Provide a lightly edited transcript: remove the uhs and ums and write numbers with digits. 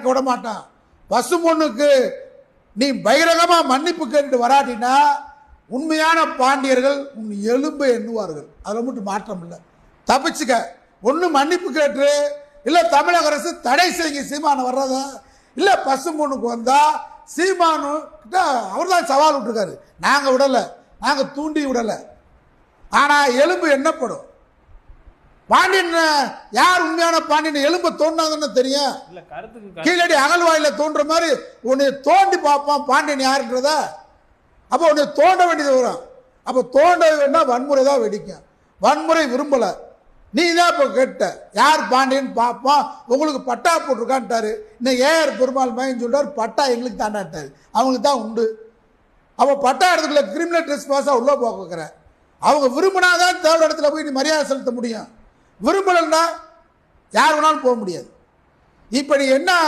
விட மாட்டான். பசு பொண்ணுக்கு நீ பகிரங்கமா மன்னிப்பு கேட்டு வராட்டினா உண்மையான பாண்டியர்கள் உன் எலும்பை எண்ணுவார்கள். அதில் மட்டும் மாற்றம் இல்லை. தப்பிச்சுக்க. ஒன்று மன்னிப்பு கேட்டு, இல்லை தமிழக அரசு தடை செய்ய சீமானு வர்றதா, இல்லை பசு பொண்ணுக்கு வந்தா சீமானு கிட்ட அவர் தான் சவால் விட்டுருக்காரு. நாங்கள் விடலை, நாங்கள் தூண்டி விடலை. ஆனால் எலும்பு எண்ணப்படும். பாண்டியன் யார் உண்மையான பாண்டியன் எலும்பை தோண்டாங்கன்னு தெரியும். கீழடி அகழ்வாயில தோன்ற மாதிரி உன்னை தோண்டி பார்ப்பான் பாண்டியன் யாருன்றத. அப்போ உன்னை தோண்ட வேண்டியது வரும். அப்போ தோண்ட வேணா வன்முறை தான் வெடிக்கும். வன்முறை விரும்பல. நீ தான் இப்போ கேட்ட யார் பாண்டியன் பார்ப்பான், உங்களுக்கு பட்டா போட்டிருக்கான்ட்டாரு. இன்னும் ஏஆர் பெருமாள் மகன் சொல்றாரு பட்டா எங்களுக்கு தாண்டாட்டாரு, அவங்களுக்கு தான் உண்டு. அப்போ பட்டா இடத்துக்குள்ள கிரிமினல் ட்ரெஸ் பாஸாக உள்ள போக்குற. அவங்க விரும்பினாதான் தேவையான இடத்துல போய் நீ மரியாதை செலுத்த முடியும். விரும்பலன்னா யார் வேணாலும் போக முடியாது. இப்ப நீ என்ன